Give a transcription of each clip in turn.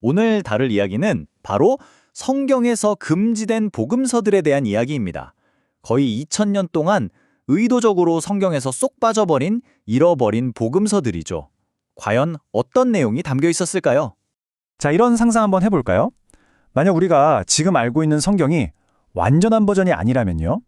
오늘 다룰 이야기는 바로 성경에서 금지된 복음서들에 대한 이야기입니다. 거의 2000년 동안 의도적으로 성경에서 쏙 빠져버린 잃어버린 복음서들이죠. 과연 어떤 내용이 담겨 있었을까요? 자, 이런 상상 한번 해볼까요? 만약 우리가 지금 알고 있는 성경이 완전한 버전이 아니라면요.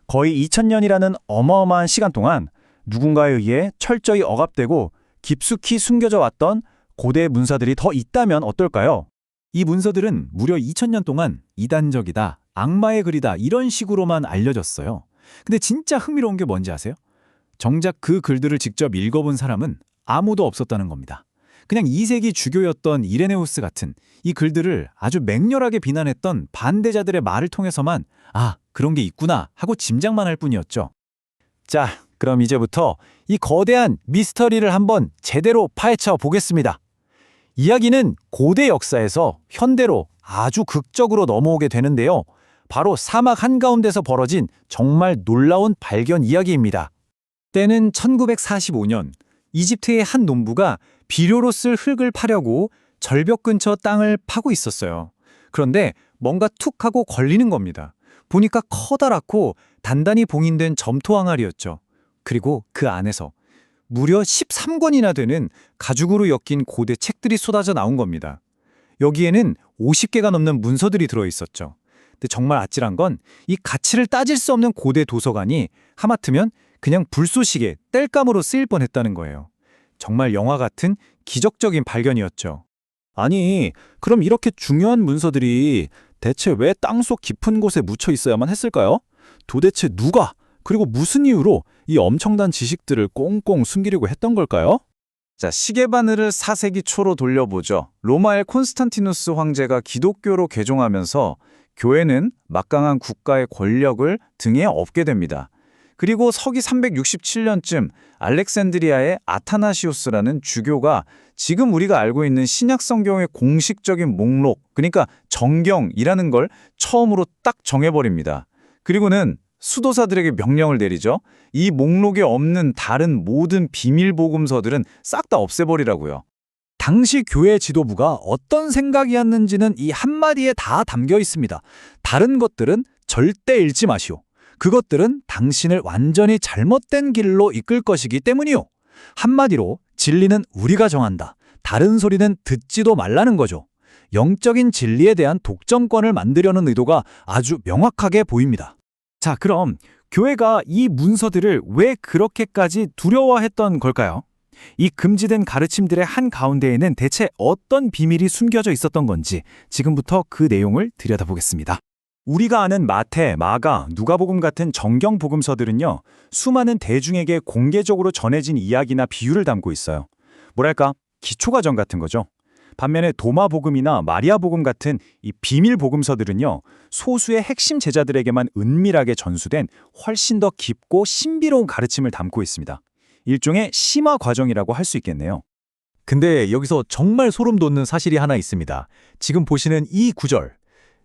거의 2000년이라는 어마어마한 시간 동안 누군가에 의해 철저히 억압되고 깊숙이 숨겨져 왔던 고대 문서들이 더 있다면 어떨까요? 이 문서들은 무려 2000년 동안 이단적이다, 악마의 글이다 이런 식으로만 알려졌어요. 근데 진짜 흥미로운 게 뭔지 아세요? 정작 그 글들을 직접 읽어본 사람은 아무도 없었다는 겁니다. 그냥 2세기 주교였던 이레네우스 같은 이 글들을 아주 맹렬하게 비난했던 반대자들의 말을 통해서만 그런 게 있구나 하고 짐작만 할 뿐이었죠. 자, 그럼 이제부터 이 거대한 미스터리를 한번 제대로 파헤쳐 보겠습니다. 이야기는 고대 역사에서 현대로 아주 극적으로 넘어오게 되는데요. 바로 사막 한가운데서 벌어진 정말 놀라운 발견 이야기입니다. 때는 1945년 이집트의 한 농부가 비료로 쓸 흙을 파려고 절벽 근처 땅을 파고 있었어요. 그런데 뭔가 툭 하고 걸리는 겁니다. 보니까 커다랗고 단단히 봉인된 점토 항아리였죠. 그리고 그 안에서 무려 13권이나 되는 가죽으로 엮인 고대 책들이 쏟아져 나온 겁니다. 여기에는 50개가 넘는 문서들이 들어있었죠. 근데 정말 아찔한 건 이 가치를 따질 수 없는 고대 도서관이 하마터면 그냥 불쏘시개, 땔감으로 쓰일 뻔했다는 거예요. 정말 영화 같은 기적적인 발견이었죠. 아니, 그럼 이렇게 중요한 문서들이 대체 왜 땅속 깊은 곳에 묻혀 있어야만 했을까요? 도대체 누가, 그리고 무슨 이유로 이 엄청난 지식들을 꽁꽁 숨기려고 했던 걸까요? 자, 시계바늘을 4세기 초로 돌려보죠. 로마의 콘스탄티누스 황제가 기독교로 개종하면서 교회는 막강한 국가의 권력을 등에 업게 됩니다. 그리고 서기 367년쯤 알렉산드리아의 아타나시우스라는 주교가 지금 우리가 알고 있는 신약 성경의 공식적인 목록, 그러니까 정경이라는 걸 처음으로 딱 정해버립니다. 그리고는 수도사들에게 명령을 내리죠. 이 목록에 없는 다른 모든 비밀 복음서들은 싹 다 없애버리라고요. 당시 교회 지도부가 어떤 생각이었는지는 이 한마디에 다 담겨 있습니다. 다른 것들은 절대 읽지 마시오. 그것들은 당신을 완전히 잘못된 길로 이끌 것이기 때문이요. 한마디로 진리는 우리가 정한다. 다른 소리는 듣지도 말라는 거죠. 영적인 진리에 대한 독점권을 만들려는 의도가 아주 명확하게 보입니다. 자, 그럼 교회가 이 문서들을 왜 그렇게까지 두려워했던 걸까요? 이 금지된 가르침들의 한가운데에는 대체 어떤 비밀이 숨겨져 있었던 건지 지금부터 그 내용을 들여다보겠습니다. 우리가 아는 마태, 마가, 누가복음 같은 정경 복음서들은요, 수많은 대중에게 공개적으로 전해진 이야기나 비유를 담고 있어요. 뭐랄까, 기초과정 같은 거죠. 반면에 도마복음이나 마리아복음 같은 이 비밀 복음서들은요, 소수의 핵심 제자들에게만 은밀하게 전수된 훨씬 더 깊고 신비로운 가르침을 담고 있습니다. 일종의 심화 과정이라고 할 수 있겠네요. 근데 여기서 정말 소름 돋는 사실이 하나 있습니다. 지금 보시는 이 구절.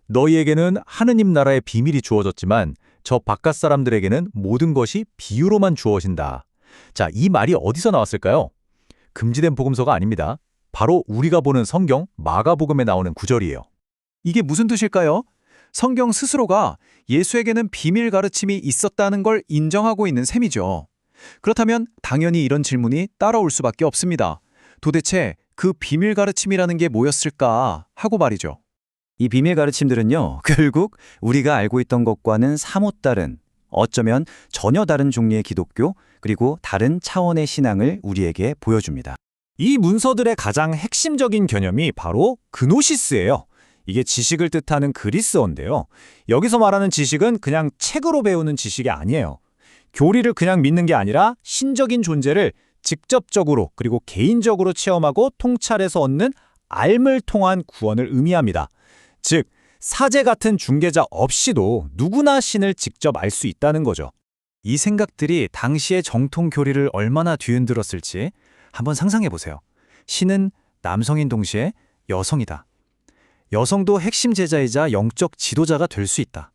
너희에게는 하느님 나라의 비밀이 주어졌지만 저 바깥 사람들에게는 모든 것이 비유로만 주어진다. 자, 이 말이 어디서 나왔을까요? 금지된 복음서가 아닙니다. 바로 우리가 보는 성경 마가복음에 나오는 구절이에요. 이게 무슨 뜻일까요? 성경 스스로가 예수에게는 비밀 가르침이 있었다는 걸 인정하고 있는 셈이죠. 그렇다면 당연히 이런 질문이 따라올 수밖에 없습니다. 도대체 그 비밀 가르침이라는 게 뭐였을까 하고 말이죠. 이 비밀 가르침들은요, 결국 우리가 알고 있던 것과는 사뭇 다른, 어쩌면 전혀 다른 종류의 기독교, 그리고 다른 차원의 신앙을 우리에게 보여줍니다. 이 문서들의 가장 핵심적인 개념이 바로 그노시스예요. 이게 지식을 뜻하는 그리스어인데요. 여기서 말하는 지식은 그냥 책으로 배우는 지식이 아니에요. 교리를 그냥 믿는 게 아니라 신적인 존재를 직접적으로 그리고 개인적으로 체험하고 통찰해서 얻는 알을 통한 구원을 의미합니다. 즉, 사제 같은 중개자 없이도 누구나 신을 직접 알 수 있다는 거죠. 이 생각들이 당시의 정통 교리를 얼마나 뒤흔들었을지 한번 상상해 보세요. 신은 남성인 동시에 여성이다. 여성도 핵심 제자이자 영적 지도자가 될 수 있다.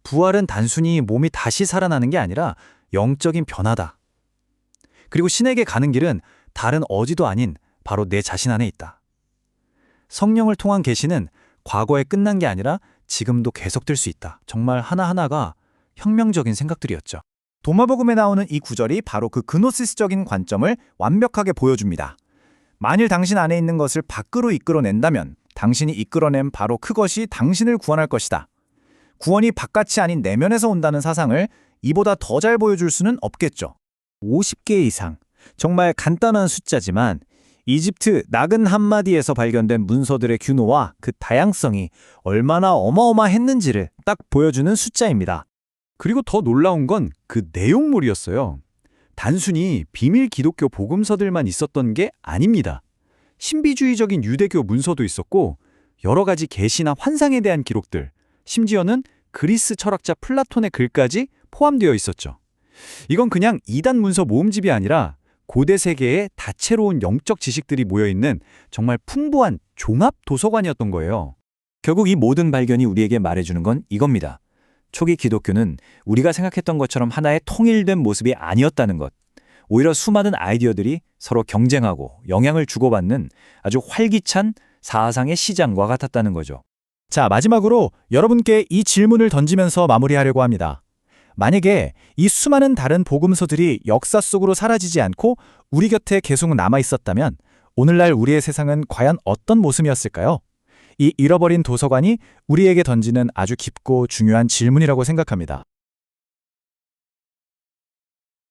부활은 단순히 몸이 다시 살아나는 게 아니라 영적인 변화다. 그리고 신에게 가는 길은 다른 어디도 아닌 바로 내 자신 안에 있다. 성령을 통한 계시는 과거에 끝난 게 아니라 지금도 계속될 수 있다. 정말 하나하나가 혁명적인 생각들이었죠. 도마복음에 나오는 이 구절이 바로 그 그노시스적인 관점을 완벽하게 보여줍니다. 만일 당신 안에 있는 것을 밖으로 이끌어낸다면 당신이 이끌어낸 바로 그것이 당신을 구원할 것이다. 구원이 바깥이 아닌 내면에서 온다는 사상을 이보다 더 잘 보여줄 수는 없겠죠. 50개 이상. 정말 간단한 숫자지만 이집트 나근 함마디에서 발견된 문서들의 규모와 그 다양성이 얼마나 어마어마했는지를 딱 보여주는 숫자입니다. 그리고 더 놀라운 건 그 내용물이었어요. 단순히 비밀 기독교 복음서들만 있었던 게 아닙니다. 신비주의적인 유대교 문서도 있었고 여러 가지 계시나 환상에 대한 기록들, 심지어는 그리스 철학자 플라톤의 글까지 포함되어 있었죠. 이건 그냥 이단 문서 모음집이 아니라 고대 세계의 다채로운 영적 지식들이 모여있는 정말 풍부한 종합 도서관이었던 거예요. 결국 이 모든 발견이 우리에게 말해주는 건 이겁니다. 초기 기독교는 우리가 생각했던 것처럼 하나의 통일된 모습이 아니었다는 것. 오히려 수많은 아이디어들이 서로 경쟁하고 영향을 주고받는 아주 활기찬 사상의 시장과 같았다는 거죠. 자, 마지막으로 여러분께 이 질문을 던지면서 마무리하려고 합니다. 만약에 이 수많은 다른 복음서들이 역사 속으로 사라지지 않고 우리 곁에 계속 남아 있었다면 오늘날 우리의 세상은 과연 어떤 모습이었을까요? 이 잃어버린 도서관이 우리에게 던지는 아주 깊고 중요한 질문이라고 생각합니다.